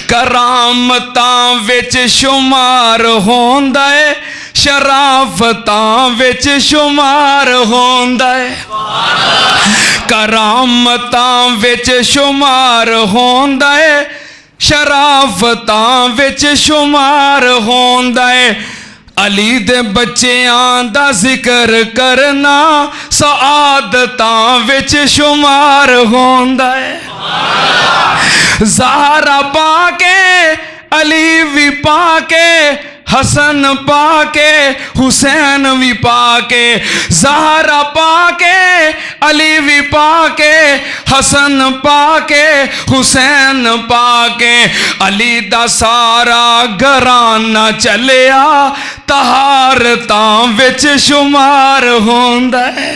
کرامتاں وچ شمار ہوندا ہے، شرافتاں وچ شمار ہوندا ہے، کرامتاں وچ شمار ہوندا ہے، شرافتاں وچ شمار ہوندا ہے۔ علی دے بچیاں دا ذکر کرنا سعادتاں وچ شمار ہوندا ہے۔ زہرا پا کے علی وی پا کے حسن پا کے حسین وی پا کے، زہرا پا کے علی وی پا کے حسن پا کے حسین پا کے، علی دا سارا گھرانہ چلیا طہارتاں وچ شمار ہوندا ہے۔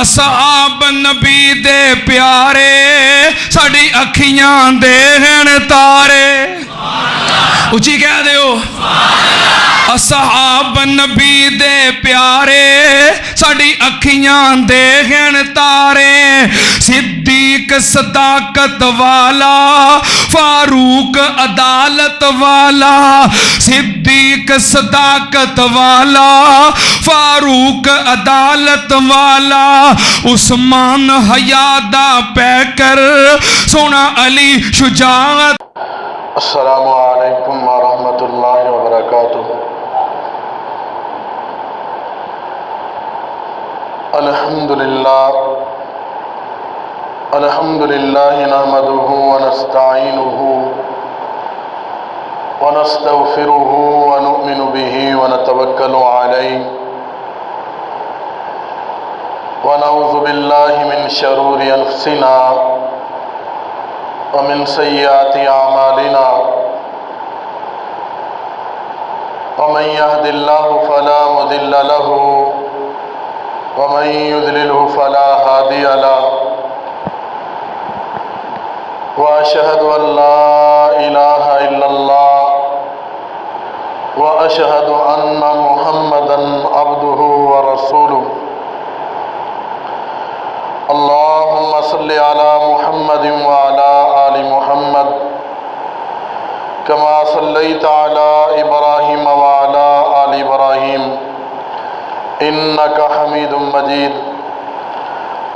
اصحاب نبی دے پیارے ساڑی اکھیاں دے ہن تارے، اچھی کہہ دیو اصحاب نبی دے پیارے ساڑی اکھیاں دے ہن تارے، صدیق صداقت والا فاروق عدالت والا، صدیق صداقت والا فاروق عدالت والا، عثمان حیادہ پیکر سونا علی شجاعت۔ السلام علیکم ورحمۃ اللہ وبرکاتہ۔ الحمدللہ نحمدہ ونستعینہ ونستغفرہ ونؤمن بہ ونتوکل علیہ ونعوذ باللہ من شرور انفسنا ومن سیئات اعمالنا، ومن يهد الله فلا مضل له ومن يضلله فلا هادي له، وأشهد أن لا إله إلا الله وأشهد أن محمدا عبده ورسوله۔ اللهم صل على محمد وعلى آل محمد كما صليت على إبراهيم وعلى آل إبراهيم إنك حميد مجيد۔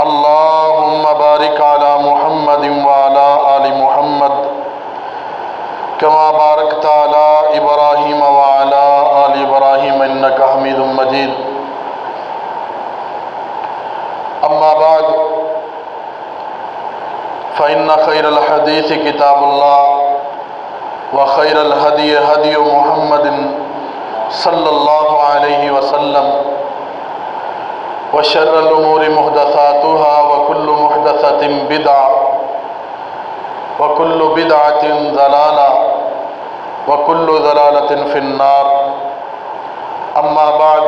اللهم بارك على محمد وعلى آل محمد كما باركت على إبراهيم وعلى آل إبراهيم إنك حميد مجيد۔ أما بعد فإن خير الحديث كتاب الله وخير الهدي هدي محمد صلى الله عليه وسلم، وشر الأمور محدثاتها وكل محدثة بدعة وكل بدعة ضلالة وكل ضلالة في النار۔ أما بعد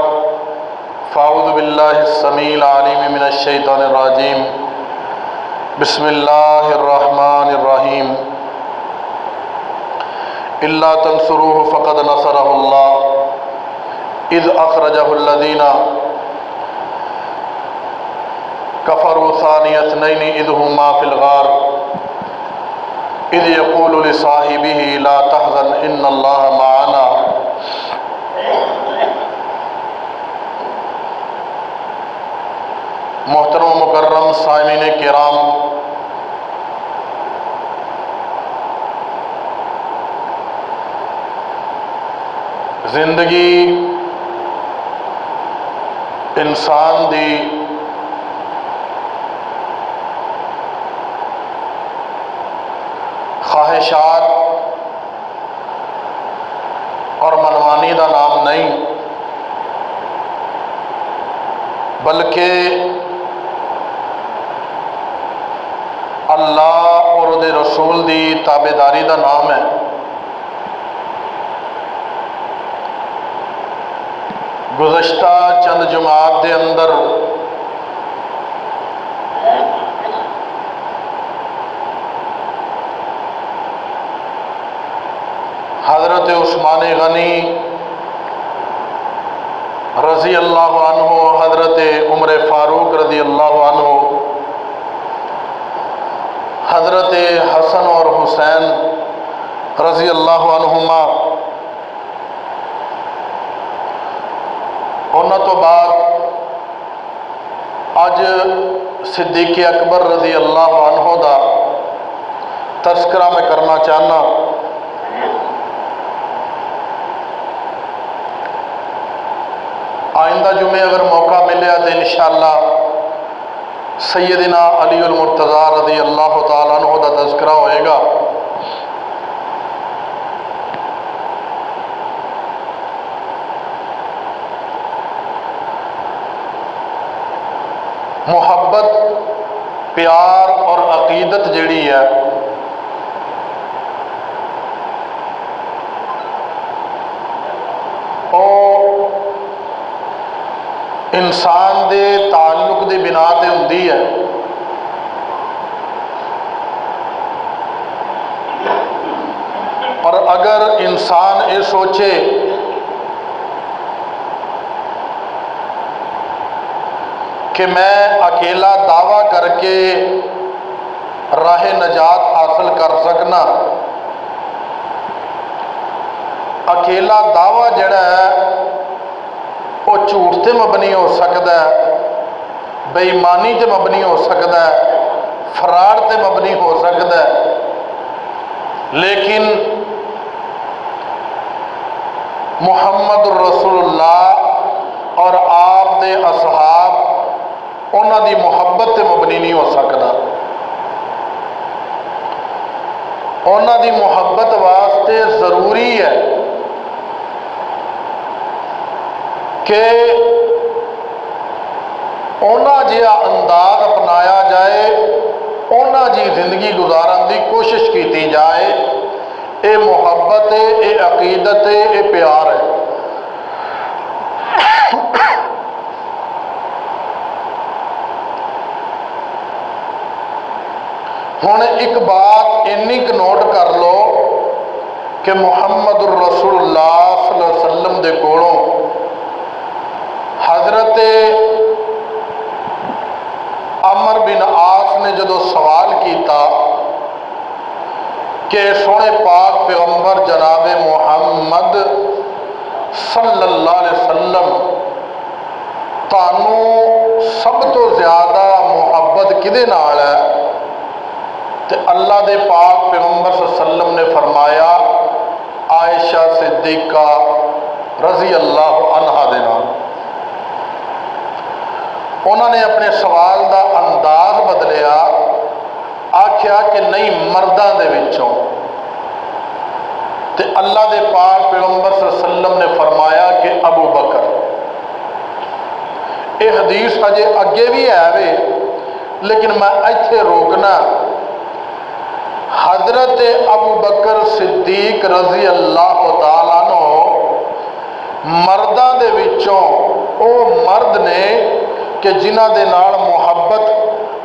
فأعوذ بالله السميع العليم من الشيطان الرجيم، بسم الله الرحمن الرحيم۔ إلا تنصروه فقد نصره الله إذ أخرجه الذين كفروا ثاني اثنين إذ هما في الغار إذ يقول لصاحبه لا تحزن إن الله معنا۔ محترم و مکرم سامعین کرام، زندگی انسان دی خواہشات اور منمانی دا نام نہیں، بلکہ اللہ اور دے رسول دی تابعداری دا نام ہے۔ گزشتہ چند جماعت دے اندر حضرت عثمان غنی رضی اللہ عنہ، حضرت عمر فاروق رضی اللہ عنہ، حضرت حسن اور حسین رضی اللہ عنہما، انہوں تو بعد اج صدیق اکبر رضی اللہ عنہ دا تذکرہ میں کرنا چاہنا۔ آئندہ جمعے اگر موقع ملے تو انشاءاللہ سیدنا علی المرتضیٰ رضی اللہ تعالیٰ عنہ دا تذکرہ ہوئے گا۔ محبت، پیار اور عقیدت جڑی ہے وہ انسان دے تعلق دی بنا تے ہوندی ہے۔ اور اگر انسان یہ سوچے کہ میں اکیلا دعویٰ کر کے راہ نجات حاصل کر سکنا، اکیلا دعویٰ جڑا ہے وہ جھوٹ تے مبنی ہو سکتا ہے، بے ایمانی تے مبنی ہو سکتا ہے، فراڈ تے مبنی ہو سکتا ہے، لیکن محمد رسول اللہ اور آپ دے اصحاب انہاں دی محبت تے مبنی نہیں ہو سکتا۔ انہاں دی محبت واسطے ضروری ہے کہ انہاں جہا انداز اپنایا جائے، انہاں جی زندگی گزارن دی کوشش کیتی جائے۔ اے محبت ہے، اے عقیدت ہے، اے پیار ہے۔ ہن ایک بات اینی کہ نوٹ کر لو کہ محمد الرسول اللہ صلی اللہ علیہ وسلم دے کولوں حضرت عمر بن عاص نے جدو سوال کیتا کہ سونے پاک پیغمبر جناب محمد صلی اللہ علیہ وسلم تانوں سب تو زیادہ محبت کدے نال ہے؟ تو اللہ دے پاک پیغمبر صلی اللہ علیہ وسلم نے فرمایا عائشہ صدیقہ رضی اللہ عنہا دے نال۔ انہوں نے اپنے سوال دا انداز بدلیا، آکھیا کہ نہیں مرداں دے وچوں، تے اللہ دے پاک پیغمبر صلی اللہ علیہ وسلم نے فرمایا کہ ابو بکر۔ یہ حدیث اجے اگے بھی ہے وے، لیکن میں ایتھے روکنا۔ حضرت ابو بکر صدیق رضی اللہ تعالیٰ عنہ مرداں دے وچوں او مرد نے کہ جنہاں دے نال محبت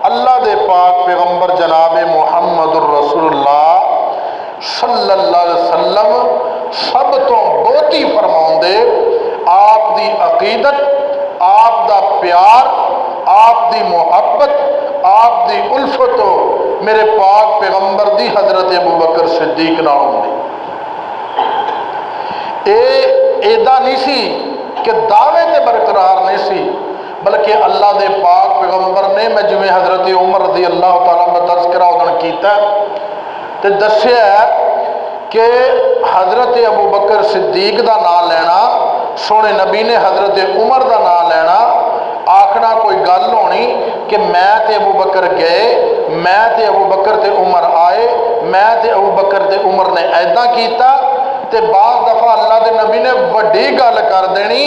اللہ دے پاک پیغمبر جناب محمد الرسول اللہ صلی اللہ علیہ وسلم سب تو بہتی فرماؤندے آپ دی عقیدت، آپ دا پیار، آپ دی محبت، آپ دی الفت میرے پاک پیغمبر دی حضرت ابو بکر صدیق نال ہوندی۔ ایدا نہیں سی کہ دعوے تے برقرار نہیں سی، بلکہ اللہ دے پاک پیغمبر نے، میں جویں حضرت عمر رضی اللہ تعالیٰ عنہ کا تذکرہ ادھر کیتا تے دسیا ہے کہ حضرت ابو بکر صدیق دا نام لینا، سونے نبی نے حضرت عمر دا نام لینا، آکھنا کوئی گل ہونی کہ میں تے ابو بکر گئے، میں تے ابو بکر تے عمر آئے، میں تے ابو بکر تے عمر نے ایداں کیتا، تے بعض دفعہ اللہ دے نبی نے وڈی گل کر دینی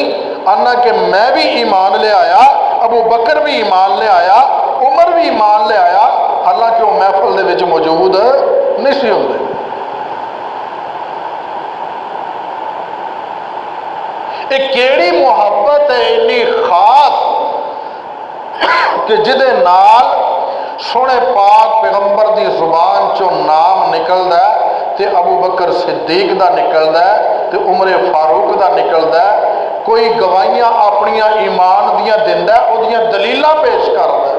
انا کہ میں بھی ایمان لے آیا، ابو بکر بھی ایمان لے آیا، عمر بھی ایمان لے آیا، حالانکہ وہ محفل دے وچ موجود نہیں سی ہوندے۔ ایک کیڑی محبت ہے اتنی خاص کہ جدے نال سونے پاک پیغمبر دی زبان چو نام نکلدا ہے تے ابو بکر صدیق دا نکلدا ہے تے عمر فاروق دا نکلدا ہے، کوئی گواہیاں اپنیاں ایمان دیاں دیندا ہے، او دیاں دلیلاں پیش کردا ہے۔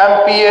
MPA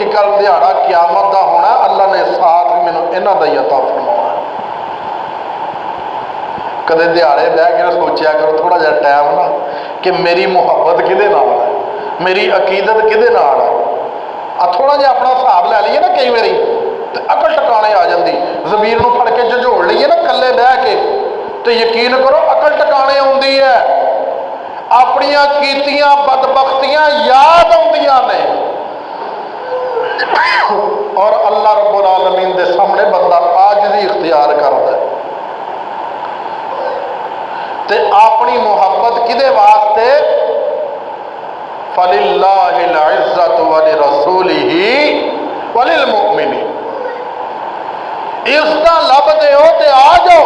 کہ کل دیہڑا قیامت دا ہونا، اللہ نے ساتھ مینوں انہاں دا ہی عطا فرمایا۔ کدے دیہڑے بہ کے سوچیا کرو تھوڑا جہا ٹائم نا کہ میری محبت کدے نال ہے، میری عقیدت کدے نال ہے۔ تھوڑا جہا اپنا حساب لے لیے نا کئی باری تو عقل ٹکانے آ جاندی، ضمیر نو پھڑ کے جھجوڑ لئیے نا کلے بہ کے تو یقین کرو عقل ٹکانے آندی ہے، اپنیاں کیتیاں بدبختیاں یاد آندیاں نے، اور اللہ رب العالمین دے سامنے بندہ عاجزی اختیار کرتا ہے تے اپنی محبت کدے واسطے؟ فَلِلَّهِ الْعِزَّةُ وَلِرَسُولِهِ وَلِلْمُؤْمِنِينَ۔ عزتاں لب دے ہو تے آ جاؤ،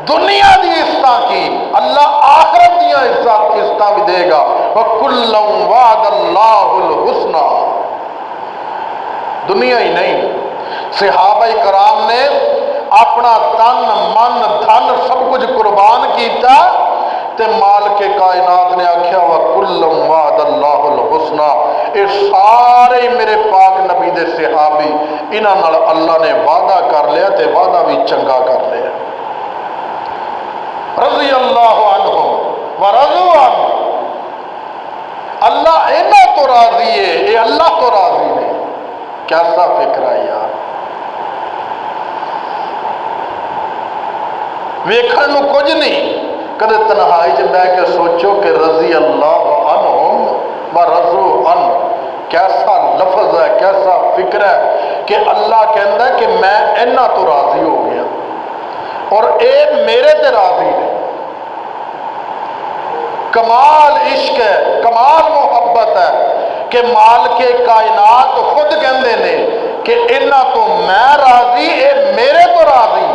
دنیا دی عزتاں کی اللہ آخرت دیا عزتاں بھی دے گا۔ وَكُلًّا وَعَدَ اللَّهُ الْحُسْنَى۔ دنیا ہی نہیں، صحابہ کرام نے اپنا تن من دھن سب کچھ قربان کیتا تے مالک کائنات نے آکھیا وَكُلًّا وَعَدَ اللَّهُ الْحُسْنَى۔ اے سارے میرے پاک نبی دے صحابی، انہاں نال اللہ نے وعدہ کر لیا تے وعدہ بھی چنگا کر لیا۔ رضی اللہ عنہم ورضوا عنہ، اللہ انہاں تو راضی ہے، اے اللہ تو راضی ہے۔ کیسا فکر ہے یار، ویکھن نو کچھ نہیں، کدے تنہائی چ بیٹھ کے سوچو کہ رضی اللہ عنہم ورضوا عنہ، کیسا لفظ ہے، کیسا فکر ہے کہ اللہ کہندا ہے کہ میں انہاں تو راضی ہو گیا اور اے میرے تے راضی نے۔ کمال عشق ہے، کمال محبت ہے کہ مالک کائنات خود کہندے نے کہ انہاں تو میں راضی، اے میرے تو راضی،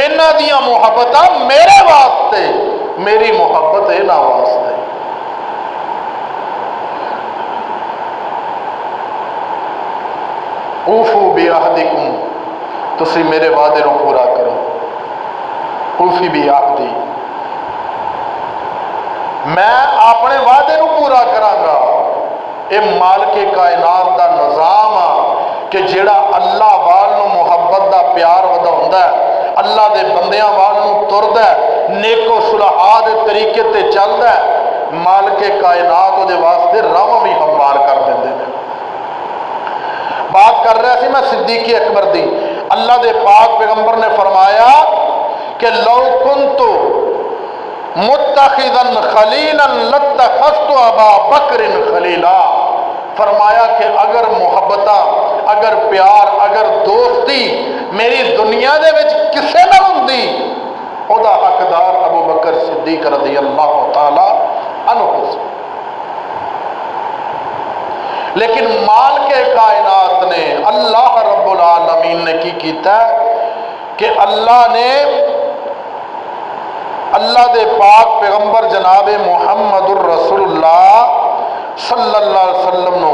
انہاں دیاں محبتاں میرے واسطے، میری محبت انہاں واسطے۔ اوفو بعہدکم، تسی میرے وعدے نو پورا کرو۔ اوفی بعہدی، میں اپنے وعدے نو پورا کراں گا۔ اے مالک کائنات دا نظام آ کہ جڑا اللہ وال نو محبت دا پیار وداوندا ہے، اللہ دے بندیاں وال نو تردا ہے، نیک و صلحاء دے طریقے تے چلدا ہے، مالک کائنات دے واسطے راہ بھی ہموار کر دیندے نے۔ بات کر رہا سی میں صدیق اکبر دی، اللہ دے پاک پیغمبر نے فرمایا کہ لو کنت متخذا خلیلا لاتخذت ابا بکر خلیلا، فرمایا کہ اگر محبتہ، اگر پیار، اگر دوستی میری دنیا دے وچ کسے نال ہوندی، او دا حقدار ابو بکر صدیق رضی اللہ تعالی عنہ سی۔ لیکن مالک کائنات نے، اللہ رب العالمین نے کی کیتا ہے کہ اللہ نے اللہ دے پاک پیغمبر جناب محمد الرسول اللہ صلی اللہ علیہ وسلم نو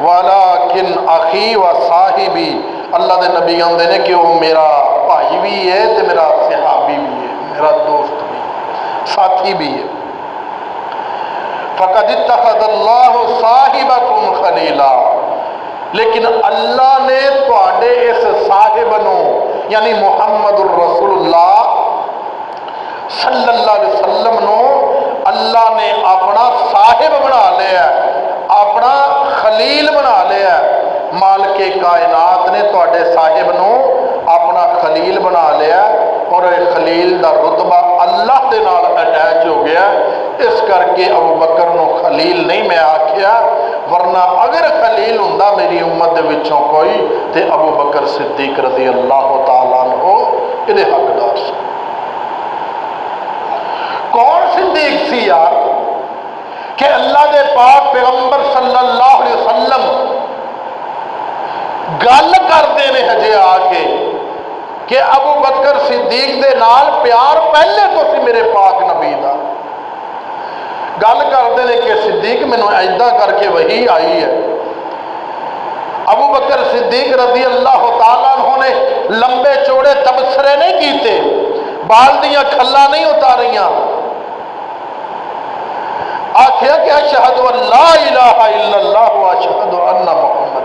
وَلَكِنْ أَخِي وَصَاحِبِي، اللہ دے نبی آندے نے کہ وہ میرا بھائی بھی ہے تے میرا صحابی بھی ہے، میرا دوست بھی ہے، ساتھی بھی ہے۔ فَقَدِ اتَّخَذَ اللَّهُ صَاحِبَكُمْ خَلِيلًا، لیکن اللہ نے تواڈے اس صاحب نو یعنی محمد الرسول اللہ صلی اللہ علیہ وسلم نو اللہ نے اپنا صاحب بنا لیا، اپنا خلیل بنا لیا۔ مالک کائنات نے تواڈے صاحب نو اپنا خلیل بنا لیا اور خلیل دا رتبہ اللہ دے نال اٹیچ ہو گیا، اس کر کے ابو بکر نو خلیل نہیں میں آکھیا، ورنہ اگر خلیل ہوندا میری امت دے وچوں کوئی تے ابو بکر صدیق رضی اللہ تعالیٰ عنہ ادھے حقدار سی۔ کون صدیق سی یار کہ اللہ دے پاک پیغمبر صلی اللہ علیہ وسلم گل کرتے ہیں ہجے آ کے کہ ابو بکر صدیق دے نال پیار پہلے تو سی میرے پاک نبی دا، گل کرتے ہیں کہ صدیق مینوں ایدا کر کے وحی آئی ہے۔ ابو بکر صدیق رضی اللہ تعالیٰ عنہ نے لمبے چوڑے تبصرے نہیں کیتے، بال دیاں کھلا نہیں اتاریاں، آخیا کہ اشہد ان لا الہ الا اللہ و اشہد ان محمد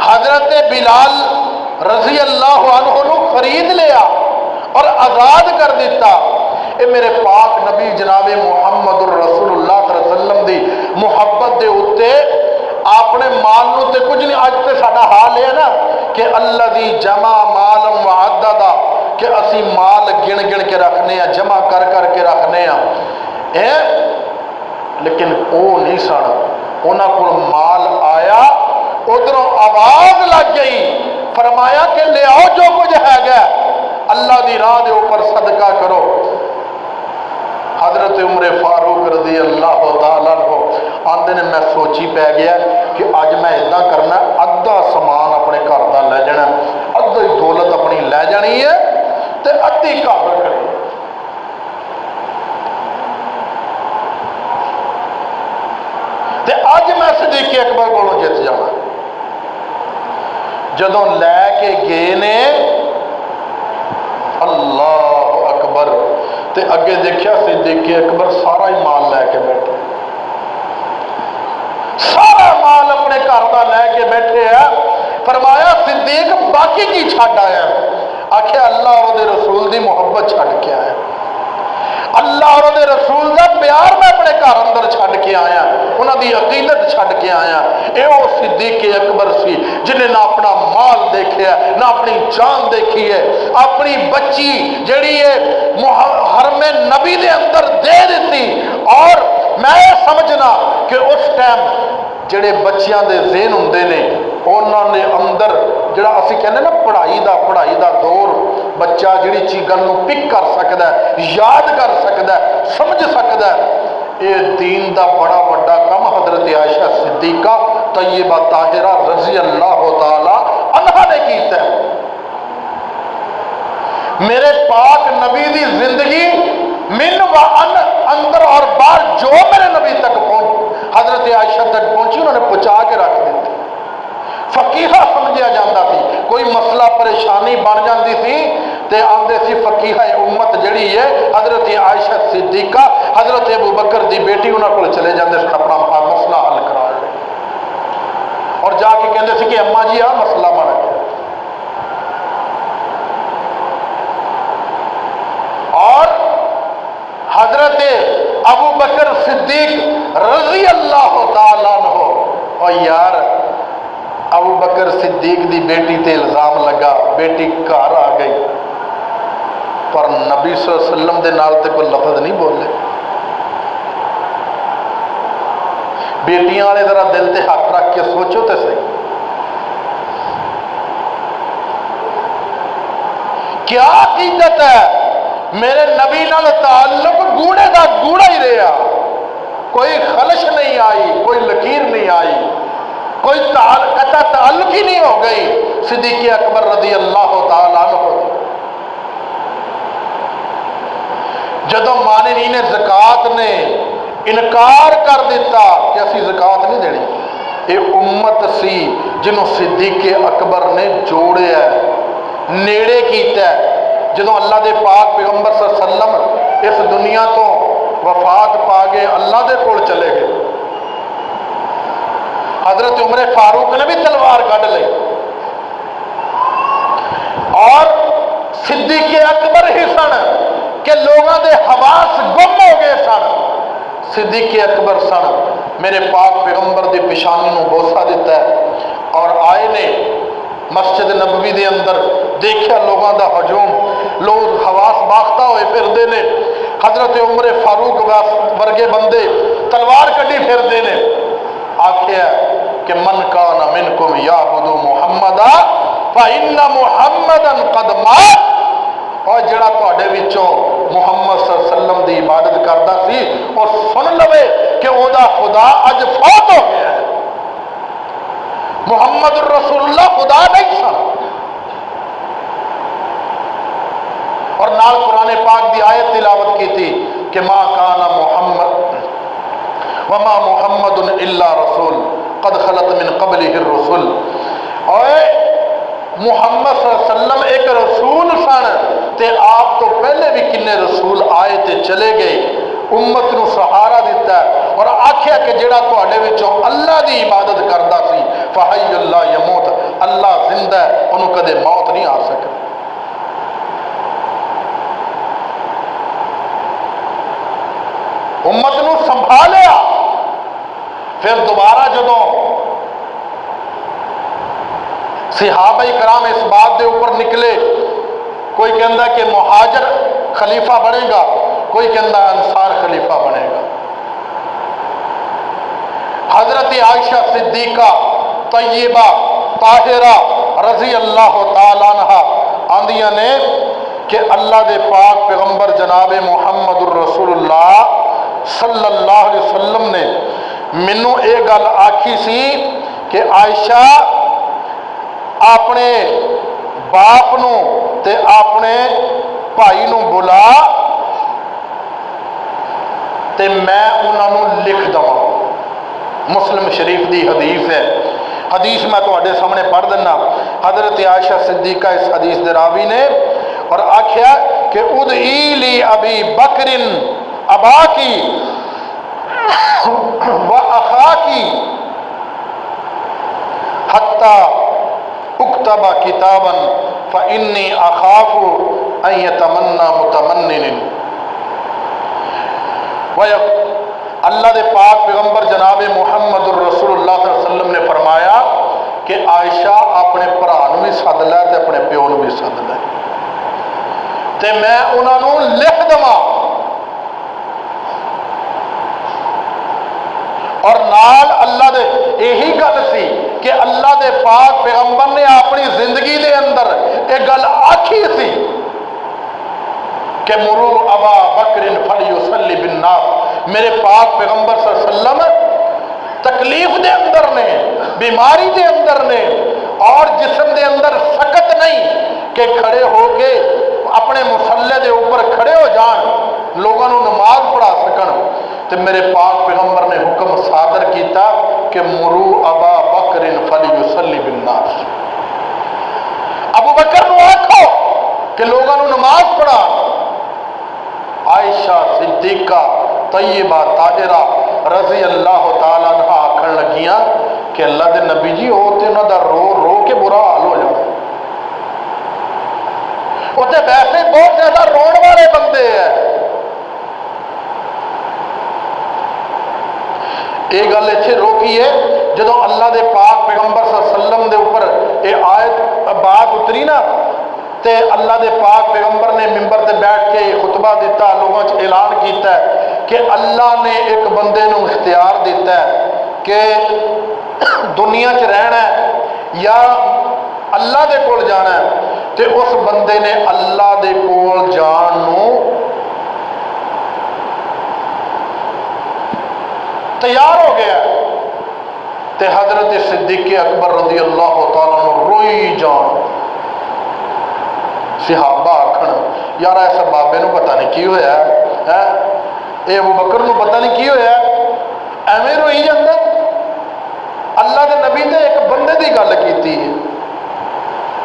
حضرت بلال رضی اللہ عنہ نو خرید لیا اور آزاد کر دیتا. اے میرے پاک نبی جناب محمد رسول اللہ صلی اللہ علیہ وسلم دی محبت دے اتے اپنے مال نو تے کچھ نہیں. اج تے ساڈا حال ہے نا کہ الذی جمع مالم وعددا کہ اسی مال گن گن کے رکھنے ہیں, جمع کر کر کے رکھنے ہیں. لیکن او نہیں سن, انہاں کول مال آیا, ادھروں آواز لگ گئی, فرمایا کہ لے آؤ جو کچھ ہے گا, اللہ دی راہ دے اوپر صدقہ کرو. حضرت عمر فاروق رضی اللہ تعالیٰ عنہ آندے نے میں سوچی پہ گیا کہ اج میں اتنا کرنا, ادھا سامان اپنے گھر دا لے جانا, ادھی دولت اپنی لے جانی ہے تے ادھی گھر رکھنی. تے اج میں صدیق اکبر کولوں جت جانا. جدوں لے کے گئے نے اللہ اکبر تے اگے دیکھیا صدیق اکبر سارا ہی مال لے کے بیٹھے, سارا مال اپنے گھر کا لے کے بیٹھے ہیں. فرمایا صدیق باقی کی چھڈ آیا؟ آخیا اللہ اور دے رسول دی محبت چھڈ کے آیا, اللہ اور دے رسول دا پیار میں اپنے گھر اندر چھڈ کے آیا, انہاں دی عقیدت چھڈ کے آیا. اے او صدیق اکبر سی جنہیں نہ اپنا مال دیکھیا نہ اپنی جان دیکھی ہے, اپنی بچی جڑی ہے حرم نبی دے اندر دے دیتی. اور میں سمجھنا کہ اس ٹائم جڑے بچیاں دے ذہن ہوندے نے انہاں نے اندر جڑا اسی کہنے نا پڑھائی دا دور, بچہ جڑی چیز گل نو پک کر سکدا ہے, یاد کر سکدا ہے, سمجھ سکدا ہے, اے دین دا بڑا بڑا کم حضرت عائشہ صدیقہ طیبہ طاہرہ رضی اللہ تعالی عنہا نے کیتا ہے. میرے پاک نبی دی زندگی من و ان اندر اور باہر جو میرے نبی تک پہنچ حضرت عائشہ تک پہنچی انہوں نے پہنچا کے رکھ دیتی. فقیہہ سمجھا جاتا تھی, کوئی مسئلہ پریشانی بن جاتی تھی تے آندے سی فقیہہ امت جڑی ہے حضرت عائشہ صدیقہ حضرت ابو بکر دی بیٹی انہاں کول چلے جاندے سن اپنا مسئلہ حل کرا لے, اور جا کے کہندے سی کہ اماں جی آ مسئلہ بن گیا. اور حضرت ابو بکر صدیق رضی اللہ تعالیٰ عنہ, اور یار ابو بکر صدیق دی بیٹی تے الزام لگا, بیٹی گھر آ گئی پر نبی صلی اللہ علیہ وسلم دے نال تے کوئی لفظ نہیں بولے. بیٹیاں والے ذرا دل تے ہاتھ رکھ کے سوچو تے صحیح, کیا عقیدت ہے؟ میرے نبی نال تعلق گوڑے دا گوڑا ہی رہا, کوئی خلش نہیں آئی, کوئی لکیر نہیں آئی, کوئی قطع تعلق ہی نہیں ہو گئی. صدیق اکبر رضی اللہ تعالیٰ عنہ جدو ماننین زکات نے انکار کر دیتا کہ اسی زکات نہیں دینی, یہ امت سی جنہوں صدیق اکبر نے جوڑے ہے, نیڑے کیتا ہے. جدو اللہ دے پاک پیغمبر صلی اللہ علیہ وسلم اس دنیا تو وفات پا گئے, اللہ دے کول چلے گئے, حضرت عمر فاروق نے بھی تلوار کڈ لی اور صدیق اکبر ہی سن کہ لوگوں دے حواس گم ہو گئے سن. صدیق اکبر سن, میرے پاک پیغمبر دی پیشانی نو بوسا دیتا ہے اور آئے نے مسجد نبوی دے اندر, دیکھا لوگوں دا ہجوم, لوگ حواس باختہ ہوئے پھردے نے. حضرت عمر فاروق ورگے بندے تلوار کڈی پھردے نے. آخیا کہ من کان منکم یعبد محمدا فإن محمدا قد مات, اور جڑا تواڈے وچوں محمد صلی اللہ علیہ وسلم دی عبادت کردا سی اور سن لوے کہ او دا خدا اج فوت ہو گیا ہے. محمد الرسول اللہ خدا نہیں سن. اور نال قرآن پاک دی آیت تلاوت کی تھی کہ ما کان محمد وما محمد الا رسول قد خلت من قبلہ الرسل. اور محمد صلی اللہ علیہ وسلم ایک رسول سن تے آپ تو پہلے بھی کنے رسول آئے تے چلے گئے, امت نو سہارا دیتا ہے اور آکھیا کہ جڑا تواڈے وچوں اللہ دی عبادت کردا سی فحی اللہ یموت اللہ زندہ ہے، انہوں کدے موت نہیں آ سکتی۔ امت نو سنبھالیا، پھر دوبارہ جدوں صحابہ کرام اس بات دے اوپر نکلے، کوئی کہندا کہ مہاجر خلیفہ بنے گا، کوئی کہندا انصار خلیفہ بنے گا۔ حضرت عائشہ صدیقہ طیبہ طاہرہ رضی اللہ تعالیٰ عنہ آندیاں نے کہ اللہ دے پاک پیغمبر جناب محمد الرسول اللہ صلی اللہ علیہ وسلم نے مینوں یہ گل آکھی سی کہ عائشہ اپنے باپ نو تے اپنے بھائی نو بلا تے میں انہاں نو لکھ دواں۔ مسلم شریف دی حدیث ہے، حدیث میں تواڈے سامنے پڑھ دینا۔ حضرت عائشہ صدیقہ اس حدیث دے راوی نے اور آکھیا کہ ادعی لی ابی بکر ابا کی و اخا کی حتی اکتب کتابا فانی اخاف ان یتمنى متمنن۔ اللہ دے پاک پیغمبر جناب محمد الرسول اللہ صلی اللہ علیہ وسلم نے فرمایا کہ عائشہ اپنے بھرا نوں بھی سد لے تے اپنے پیو نوں بھی سد لے تے میں انہاں نوں لکھ دواں، اور نال اللہ دے یہی گل سی کہ اللہ دے پاک پیغمبر نے اپنی زندگی دے اندر ایک گل آکھی سی کہ مرو ابا بکر فلیصلی بالناس۔ میرے پاک پیغمبر صلی اللہ علیہ وسلم تکلیف دے اندر نے، بیماری دے اندر نے، اور جسم دے اندر سکت نہیں کہ کھڑے ہو کے اپنے مصلے دے اوپر کھڑے ہو جان، لوگوں نو نماز پڑھا سکن، تو میرے پاک پیغمبر نے حکم صادر کیتا کہ مرو ابا بکر فلیصلی بالناس۔ ابو بکر نو آکھو کہ لوگوں نو نماز پڑھا۔ عائشہ صدیقہ طیبہ طاہرہ رضی اللہ تعالیٰ عنہ آکھن لگیاں کہ اللہ دے نبی جی وہ تے انہاں دا رو رو کے برا حال ہو جانا، وہ تے ویسے بہت زیادہ رون والے بندے ہیں۔ یہ گل اتنے روکی ہے جدو اللہ دے پاک پیغمبر صلی اللہ علیہ وسلم دے اوپر یہ آیت بات اتری نا، تے اللہ دے پاک پیغمبر نے ممبر تے بیٹھ کے خطبہ دیتا، لوگوں سے اعلان کیتا ہے کہ اللہ نے ایک بندے نو اختیار دیتا ہے کہ دنیا چ رہنا ہے یا اللہ دے کول جانا ہے، تے اس بندے نے اللہ دے کول جان نو تیار ہو گیا۔ تے حضرت صدیق اکبر رضی اللہ تعالیٰ عنہ روئی جان، صحابہ آکھن یار ایسا بابے نو پتہ نہیں کی ہویا ہے، اے ابو بکر نو پتہ نہیں کی ہویا ہے، ایویں روئی جاندا۔ اللہ دے نبی نے ایک بندے دی گل کیتی ہے،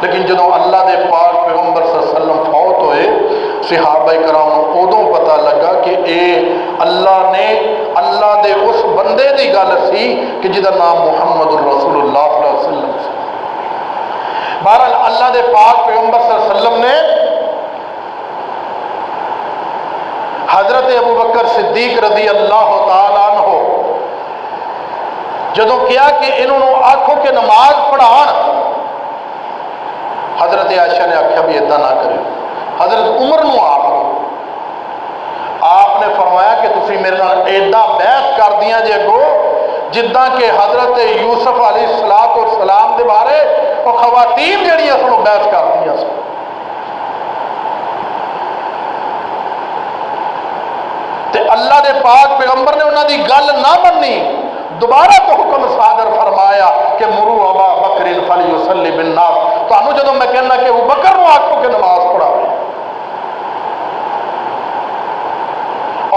لیکن جدو اللہ دے پاک پیغمبر صلی اللہ علیہ وسلم فوت ہوئے، صحابہ کرام نو ادوں پتہ لگا کہ اے اللہ نے اللہ دے اس بندے دی گل سی کہ جدا نام محمد الرسول اللہ صلی اللہ علیہ وسلم سی۔ بہرحال اللہ دے پاک پیغمبر صلی اللہ علیہ وسلم نے حضرت ابو بکر صدیق رضی اللہ تعالیٰ عنہ جدو کیا کہ انہوں آکھو کہ نماز پڑھان، حضرت عائشہ نے آکھیا بھی ادھا نہ کرے، حضرت عمر نو آکھو۔ آپ نے فرمایا کہ تسی میرے نال ایڈا بحث کر دیاں جے گو جداں کہ حضرت یوسف علیہ السلام دے بارے اور خواتین جڑیاں سنو بحث کر دیاں سن۔ تے اللہ دے پاک پیغمبر نے انہاں دی گل نہ منی، دوبارہ تو حکم صادر فرمایا کہ مرو ابا بکر فلیصلی بالناس۔ تانوں جدوں میں کہنا کہ ابو بکر نو آکھو کہ نماز پڑھاوے،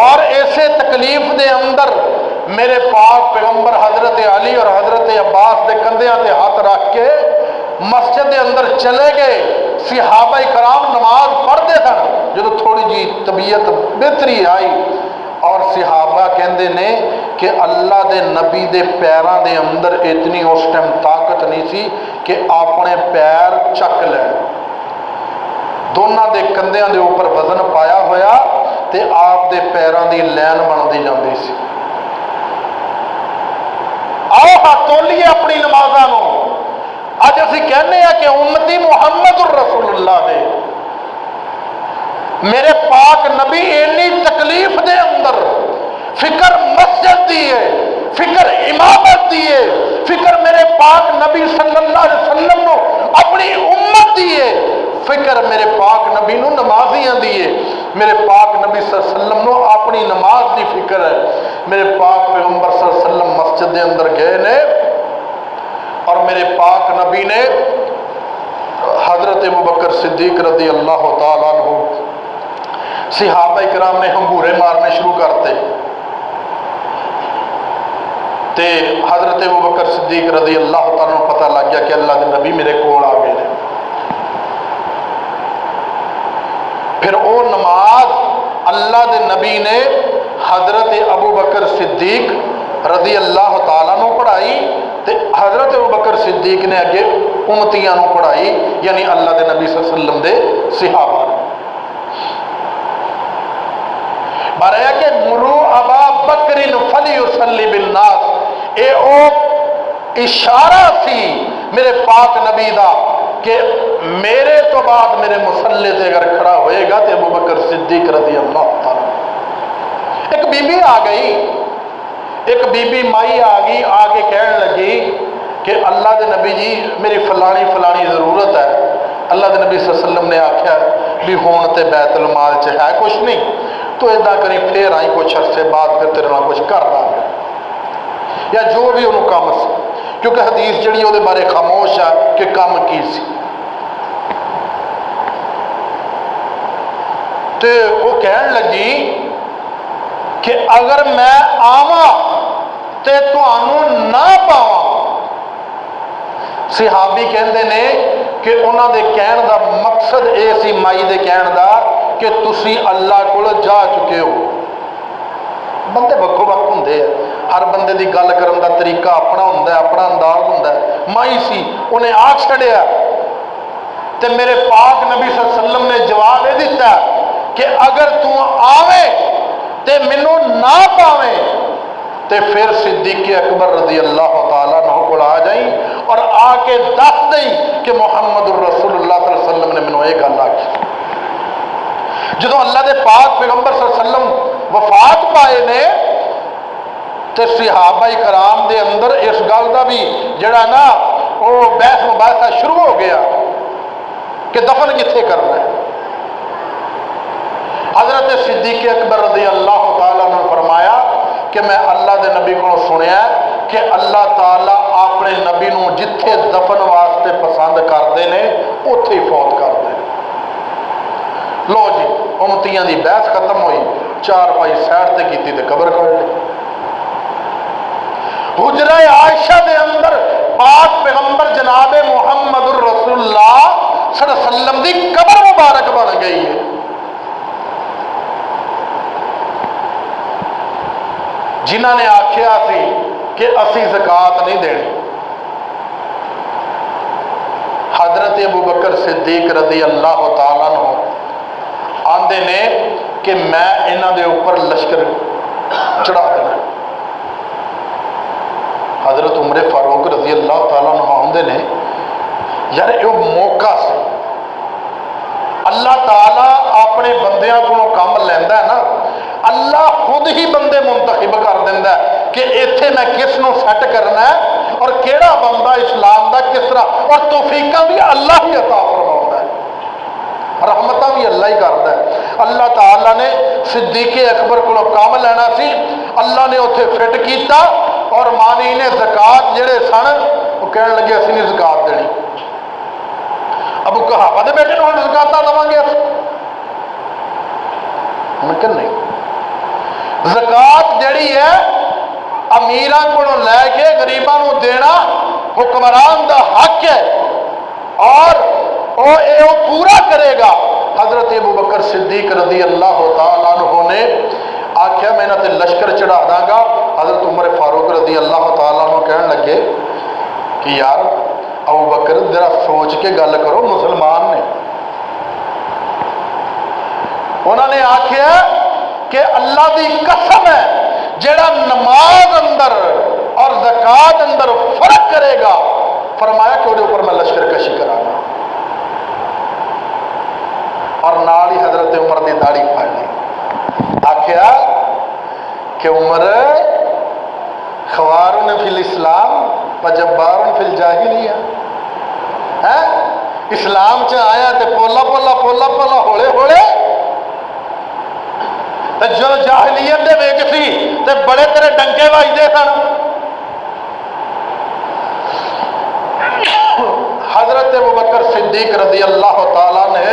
اور ایسے تکلیف دے اندر میرے پاک پیغمبر حضرت علی اور حضرت عباس دے کندھیاں تے ہاتھ رکھ کے مسجد دے اندر چلے گئے۔ صحابہ کرام نماز پڑھتے سن، جدو تھوڑی جی طبیعت بہتری آئی اور صحابہ کہندے نے کہ اللہ دے نبی دے پیراں دے اندر اتنی اس ٹائم طاقت نہیں سی کہ اپنے پیر چک لین، دونوں کے کندھیاں دے اوپر وزن پایا ہویا تے آپ دے پیراں دی لین بنتی جاتی سی۔ آؤ ہاتھ تولیے اپنی نمازاں نو۔ اج اسی کہنے ہیں کہ امتی محمد الرسول اللہ دے میرے پاک نبی اینی تکلیف دے اندر فکر مسجد دی ہے، فکر امامت دی ہے، فکر میرے پاک نبی صلی اللہ علیہ وسلم نو اپنی امت دی ہے، فکر میرے پاک نبی نو نمازیاں دی ہے، میرے پاک نبی صلی اللہ علیہ وسلم نو اپنی نماز دی فکر ہے۔ میرے پاک پیغمبر صلی اللہ علیہ وسلم مسجد دے اندر گئے نے اور میرے پاک نبی نے حضرت ابوبکر صدیق رضی اللہ تعالیٰ عنہ، صحابہ کرام نے ہنگورے مارنے شروع کرتے تے حضرت ابوبکر صدیق رضی اللہ تعالیٰ عنہ پتہ لگ گیا کہ اللہ کے نبی میرے کول آ گئے ہیں۔ پھر وہ نماز اللہ دے نبی نے حضرت ابوبکر صدیق رضی اللہ تعالیٰ عنہ پڑھائی تے حضرت ابوبکر صدیق نے اگے امتیاں نو پڑھائی، یعنی اللہ دے نبی صلی اللہ علیہ وسلم دے صحابہ۔ بارے کہ مرو ابا بکر فلیصلی بالناس، اے او اشارہ سی میرے پاک نبی دا کہ میرے تو بعد میرے مصلی تے اگر کھڑا ہوئے گا تے ابوبکر صدیق رضی اللہ تعالیٰ۔ ایک بی بی آ گئی، ایک بی بی مائی آ گئی، آ کے کہنے لگی کہ اللہ دے نبی جی میری فلانی فلانی ضرورت ہے۔ اللہ دے نبی صلی اللہ علیہ وسلم نے آکھیا بھی ہون تے بیت المال چ ہے کچھ نہیں، تو ادا کریں پھر آئی کچھ عرصے بعد پھر تیرے نال کچھ کر رہا ہے، یا جو بھی انہوں کام سی، کیونکہ حدیث جڑی وہ دے بارے خاموش ہے کہ کام کی سی۔ تے وہ کہن لگی کہ اگر میں آواں تے تانوں نہ پاواں۔ صحابی کہندے نے کہ انہاں دے کہن دا مقصد اے سی مائی دے کہن دا کہ تسی اللہ کول جا چکے ہو۔ بندے وکھو وقت ہوندے ہیں، ہر بندے دی گل کرن دا طریقہ اپنا ہوندا ہے، اپنا انداز ہوندا ہے۔ مائی سی انہیں آکھ چھڑیا تے میرے پاک نبی صلی اللہ علیہ وسلم نے جواب یہ دیتا کہ اگر تو آویں تے منوں نہ پاویں تے پھر صدیق اکبر رضی اللہ تعالیٰ عنہ کو آ جائیں اور آ کے دس دیں کہ محمد الرسول اللہ صلی اللہ علیہ وسلم نے منوں یہ گل آکھی۔ جدو اللہ دے پاک پیغمبر صلی اللہ علیہ وسلم وفات پائے نے تے صحابہ کرام دے اندر اس گل دا بھی جڑا نا وہ بحث مباحثہ شروع ہو گیا کہ دفن کتنے کرنا ہے۔ حضرت صدیق اکبر رضی اللہ تعالیٰ نے فرمایا کہ میں اللہ دے نبی کو سنیا کہ اللہ تعالیٰ اپنے نبی نو جتھے دفن واسطے پسند کرتے ہیں اتھے ہی فوت کرتے ہیں۔ لو جی امتیاں دی بحث ختم ہوئی، چار پائی سیڈ تے کیتی تے قبر کر لی۔ حجرہ عائشہ دے اندر پاک پیغمبر جناب محمد الرسول اللہ صلی اللہ علیہ وسلم دی قبر مبارک بن گئی ہے۔ جنہ نے آکھیا سی کہ اسی زکوٰۃ نہیں دینی، حضرت ابوبکر صدیق رضی اللہ تعالیٰ عنہ آندے نے کہ میں انہاں دے اوپر لشکر چڑھا دینا۔ حضرت عمر فاروق رضی اللہ تعالیٰ عنہ آندے نے یار یہ موقع سے اللہ تعالیٰ اپنے بندیاں کو کام لینا ہے نا، اللہ خود ہی بندے منتخب کر دینا ہے کہ ایتھے میں کس نو سیٹ کرنا ہے اور کیڑا بندہ اسلام دا کس طرح، اور توفیقاں بھی اللہ ہی عطا فرماتا ہے، رحمتاں بھی اللہ ہی کرتا ہے۔ اللہ تعالیٰ نے صدیق اکبر کو کام لینا سی، اللہ نے اتنے فٹ کیتا اور مانی نے زکوٰۃ جڑے سن وہ کہنے لگے اسی نہیں زکوٰۃ دینی۔ ابو قحافہ دے بیٹے نوں زکوٰۃ دواں گے ممکن نہیں۔ زکوٰۃ جڑی ہے امیراں کو لے کے غریباں نوں دینا حکمران دا حق ہے اور وہ پورا کرے گا۔ حضرت ابوبکر صدیق رضی اللہ تعالیٰ عنہ نے آخیا میں انہاں تے لشکر چڑھا داں گا۔ حضرت عمر فاروق رضی اللہ تعالیٰ عنہ کہنے لگے کہ یار ابو بکر ذرا سوچ کے گل کرو، مسلمان نے. انہوں نے آخیا کہ اللہ دی قسم ہے جڑا نماز اندر اور زکات اندر فرق کرے گا، فرمایا کہ وہ اوپر میں لشکر کشی کرا گا. اور نال ہی حضرت عمر دی داڑھی پھاڑ لی. آخیا کہ عمر خوارن فی الاسلام وجبارن فی الجاہلیہ. اسلام چ آیا تے پولا پولا پولا پولا ہولے ہولے، تے جو جاہلیت دے وچ سی تے بڑے تیرے ڈنکے وجدے سن. حضرت ابوبکر صدیق رضی اللہ تعالیٰ نے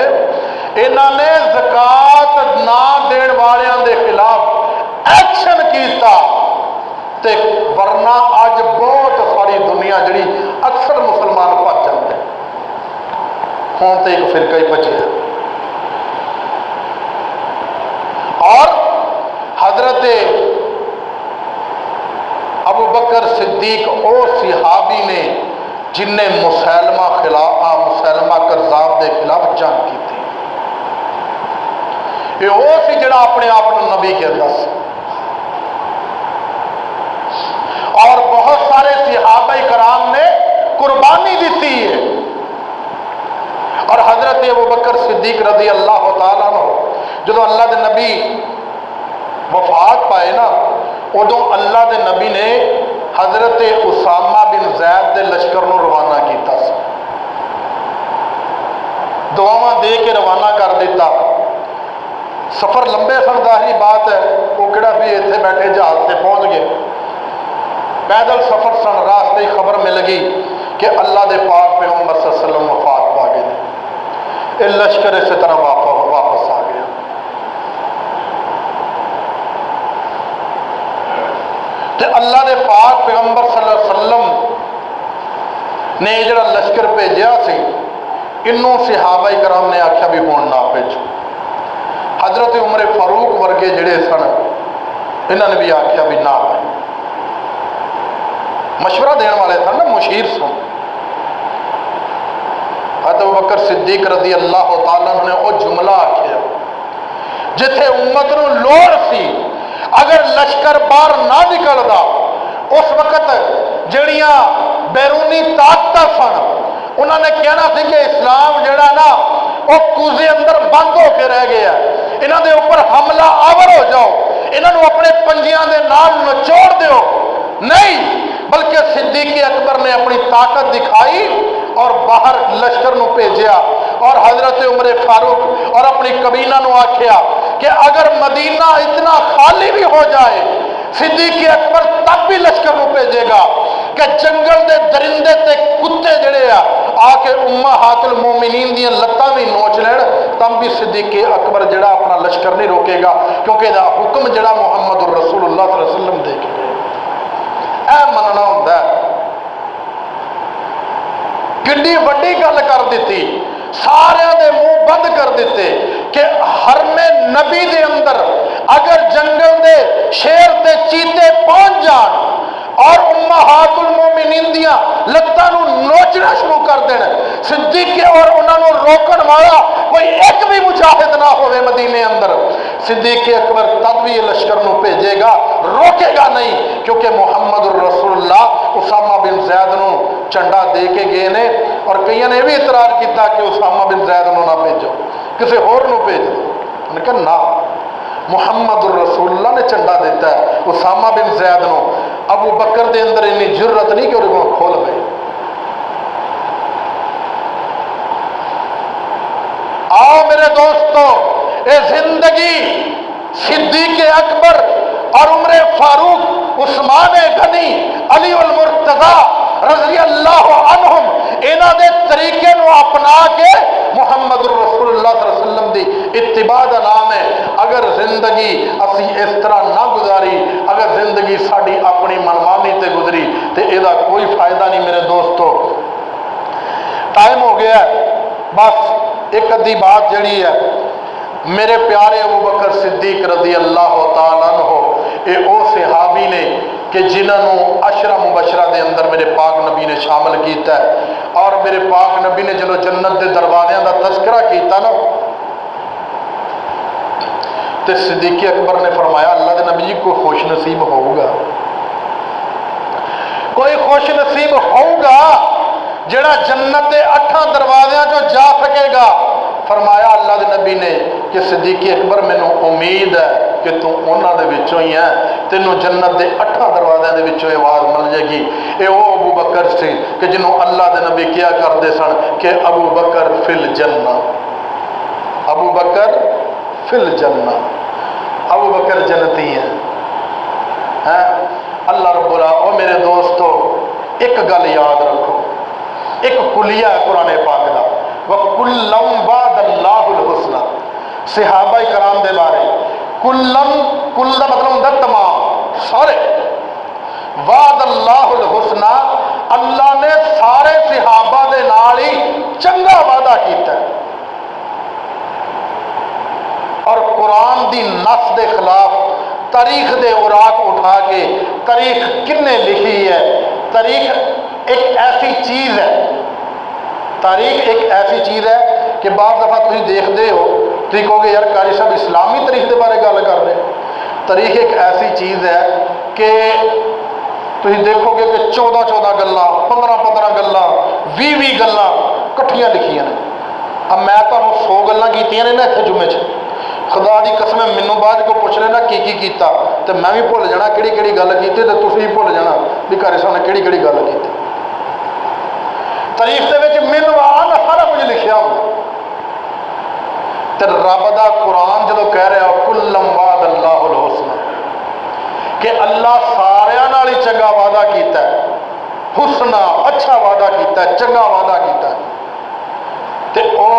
انہوں نے زکات نہ دین والوں دے خلاف ایکشن کیتا، تے ورنہ اج بہت ساری دنیا جڑی اکثر مسلمان بچ جاتے ہوں تے ایک فرقہ ہی بچے. اور حضرت ابو بکر صدیق او صحابی نے جن نے مسلمہ کذاب دے خلاف جنگ کی تھی. یہ وہ سی جڑا اپنے آپ کو نبی کہتا سی. اور بہت سارے صحابہ کرام نے قربانی دیتی ہے. اور حضرت ابوبکر صدیق رضی اللہ تعالیٰ عنہ جدو اللہ دے نبی وفات پائے نا، ادو اللہ دے نبی نے حضرت اسامہ بن زید دے لشکر نو روانہ کیتا سی، دعاواں دے کے روانہ کر دیتا. سفر لمبے سن، ظاہری بات ہے وہ کہڑا بھی اتنے بیٹھے جہاز سے پہنچ گئے. پیدل سفر سن، راستے خبر مل گئی کہ اللہ دے پاک پیغمبر صلی اللہ علیہ وسلم وفات پا گئے. یہ لشکر اسی طرح واپس آ گیا. تے اللہ دے پاک پیغمبر صلی اللہ علیہ وسلم نے جڑا لشکر بھیجیا سی، انہوں صحابہ کرام نے آخیا بھی ہون نہ بھیجو. حضرت عمر فاروق ورگے جڑے سن انہوں نے بھی آخیا بھی نہ بھائی، مشورہ دین والے سن نا، مشیر سن. حضرت ابوبکر صدیق رضی اللہ تعالیٰ نے وہ جملہ آخیا جتھے امت نو لوڑ سی، اگر لشکر باہر نہ نکلدا اس وقت جڑیاں بیرونی طاقت سن انہوں نے کہنا سی کہ اسلام جڑا نا وہ کوزے اندر بند ہو کے رہ گیا ہے، انہوں دے اوپر حملہ آور ہو جاؤ، انہوں اپنے پنجیاں دے نال نچوڑ دیو. نہیں، بلکہ صدیق اکبر نے اپنی طاقت دکھائی اور باہر لشکر نو بھیجیا. اور حضرت عمر فاروق اور اپنی کابینہ نو آکھیا کہ اگر مدینہ اتنا خالی بھی ہو جائے صدیق اکبر تب بھی لشکر نو بھیجے گا کہ جنگل دے درندے تے کتے جڑے آ کے امہات المومنین دیاں لتاں بھی نوچ لین تب بھی صدیق اکبر جڑا اپنا لشکر نہیں روکے گا، کیونکہ دا حکم جڑا محمد الرسول اللہ صلی اللہ علیہ وسلم دے کے اے مننا ہوتا ہے. کڈی وڈی گل کر دیتی، سارے دے منہ بند کر دیتے کہ حرم نبی دے اندر اگر جنگل دے شیر تے چیتے پہنچ جان اور امہات المومنین دیاں لتاں نو نوچنا شروع کر دین، صدیق اور انہاں نو روکن والا کوئی ایک بھی مجاہد نہ ہوئے مدینے اندر، صدیق اکبر تب بھی یہ لشکر نو بھیجے گا، روکے گا نہیں. کیونکہ محمد الرسول اللہ اسامہ بن زید نو چنڈا دے کے گئے نے. اور کئی نے بھی اعتراض کیتا کہ اسامہ بن زید نو نہ بھیجو، کسی اور نو بھیج دو. انہوں نے کہا نہ، محمد الرسول اللہ نے چنڈا دیتا ہے اسامہ بن زید نو. ابو بکر دے اندر اتنی جرت نہیں کہ وہ کھول گئے. آؤ میرے دوستو، اے زندگی صدیق اکبر اور عمر فاروق، عثمان غنی، علی المرتضی رضی اللہ عنہم، انہاں دے طریقے نو اپنا کے محمد الرسول اللہ صلی اللہ علیہ وسلم دی اتباع دا نام ہے. اگر زندگی اسی اس طرح نہ گزاری، اگر زندگی ساڑی اپنی منمانی تے گزری تے ادا کوئی فائدہ نہیں. میرے دوستو ٹائم ہو گیا ہے، بس ایک ادھی بات جڑی ہے، میرے پیارے ابوبکر صدیق رضی اللہ تعالیٰ عنہ اے او صحابی نے کہ جنہوں عشرہ مبشرہ دے اندر میرے پاک نبی نے شامل کیتا ہے. اور میرے پاک نبی نے جدوں جنت دے دروازیاں دا تذکرہ کیتا نا تے صدیق اکبر نے فرمایا اللہ دے نبی جی کوئی خوش نصیب ہوگا، کوئی خوش نصیب ہوگا جڑا جنت دے 8 دروازیاں چوں جا سکے گا۔ فرمایا اللہ دے نبی نے کہ صدیق اکبر مینوں امید ہے کہ تو انہاں دے وچوں ہی ہے، تینوں جنت دے 8 دروازیاں دے وچوں آواز مل جائے گی۔ اے او ابو بکر سی کہ جنوں اللہ دے نبی کیا کردے سن کہ ابو بکر فی الجنہ، ابو بکر فی الجنہ، ابو بکر جنتی ہیں۔ اللہ رب العالمین، او میرے دوستو ایک گل یاد رکھو، ایک کلیہ ہے قرآن پاک دا، وَكُلًّا وَعَدَ اللَّهُ الْحُسْنَى، صحابہ کرام دے بارے کل دا مطلب ہوتا تمام سارے، وعد اللہ الحسنہ اللہ نے سارے صحابہ دے نال ہی چنگا وعدہ کیتا ہے، اور قرآن دی نص دے خلاف تاریخ دے اوراق اٹھا کے تاریخ کنے لکھی ہے؟ تاریخ ایک ایسی چیز ہے، تاریخ ایک ایسی چیز ہے کہ بعض دفعہ تھی دیکھتے ہو تھی کہو گے یار قاری صاحب اسلامی تاریخ کے بارے گل کر رہے۔ تاریخ ایک ایسی چیز ہے کہ تھی دیکھو گے کہ 14 گلاں 15 گلاں 20 گلاں کٹھیاں لکھیاں نے۔ اب میں تمہیں 100 گلاں کیتیاں نے نا اتنے جمعے چ، خدا دی قسم مینوں بعد کو پوچھ لینا کی کیتا تو میں بھی بھول جانا کہڑی گل کی تو تسی بھی بھول جانا بھی قاری صاحب نے کہڑی گل کی۔ تاریخ دے وچ منوال سارا کچھ لکھیا ہوں، تے رب دا قرآن جدو کہہ رہا کُلًّا وعد اللہ الحسنى کہ اللہ سارے نال ہی چنگا وعدہ کیتا ہے، حسنہ اچھا وعدہ کیتا ہے، چنگا وعدہ کیتا ہے، تے او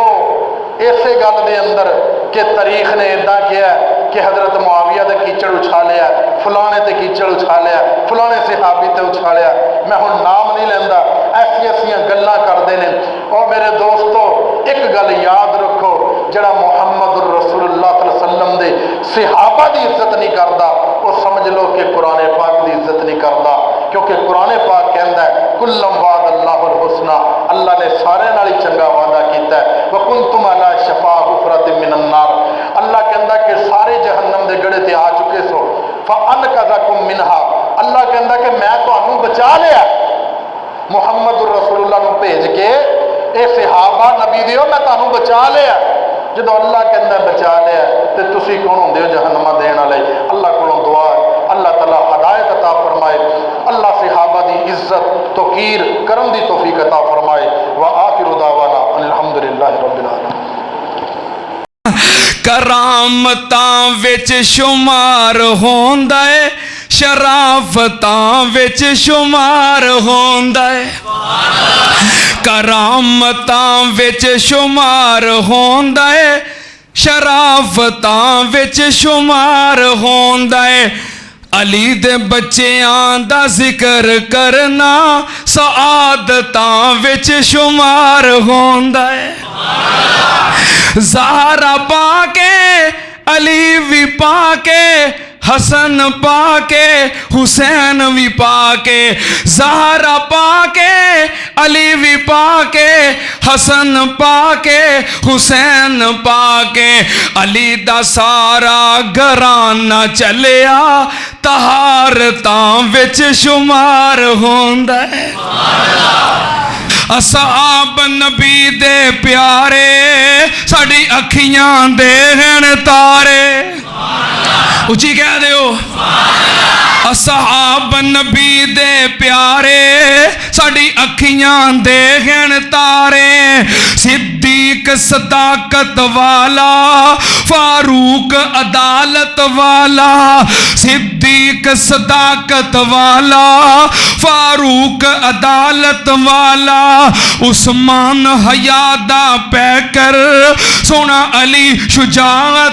اسی گل دے اندر کہ تاریخ نے ادا کیا ہے کہ حضرت معاویہ تے کیچڑ اچھالیا، فلانے تے کیچڑ اچھالیا، فلانے صحابی تے اچھالیا، میں ہن نام نہیں لیندا، ایسی گلاں کردے نے۔ اور میرے دوستو ایک گل یاد رکھو، جڑا محمد الرسول اللہ صلی اللہ علیہ وسلم دے صحابہ دی عزت نہیں کردا وہ سمجھ لو کہ قرآن پاک دی عزت نہیں کردا، کیونکہ قرآن پاک کہندا ہے کُلًّا وعد اللہ الحسنى، اللہ نے سارے نال ہی چنگا وعدہ کیتا ہے۔ وَكُنْتُمْ عَلَى شَفَا حُفْرَةٍ مِّنَ النَّارِ، اللہ کہندا کہ سارے جہنم دے گڑے تے آ چکے سو، فَأَنْقَذَكُم مِّنْهَا، اللہ کہندا کہ میں تانوں بچا لیا، محمد الرسول اللہ نو بھیج کے اے صحابہ نبی دیو میں تانوں بچا لیا۔ جدو اللہ کہندا بچا لیا تے تسی کون ہوندے ہو جہنم دین والے؟ اللہ کولوں دعا ہے اللہ تعالیٰ ہدایت عطا فرمائے، اللہ صحابہ دی عزت توقیر کرن دی توفیق عطا فرمائے۔ وآخر دعوانا ان الحمدللہ رب العالمین۔ کرامتاں وچ شمار ہوندا ہے، شرافتاں وچ شمار ہوندا ہے، کرامتاں وچ شمار ہوندا ہے، شرافتاں وچ شمار ہوندا ہے، علی دے بچیاں دا ذکر کرنا سعادتاں وچ شمار ہوندا ہے، زہرا پا کے علی وی پا کے حسن پا کے حسین وی پا کے، زہرا پا کے علی وی پا کے حسن پا کے حسین پا کے، علی دا سارا گھرانہ چلیا طہارتاں وچ شمار ہوندا ہے، اصحاب نبی دے پیارے ساڑی اکھیاں دے ہیں تارے، اچھی کہہ دے ہو، اصحاب نبی دے پیارے ساڑی اکھیاں دے ہیں تارے، صدیق صداقت والا فاروق عدالت والا، صدیق صداقت والا فاروق عدالت والا، عثمان حیا دا پیکر سونا علی شجاعت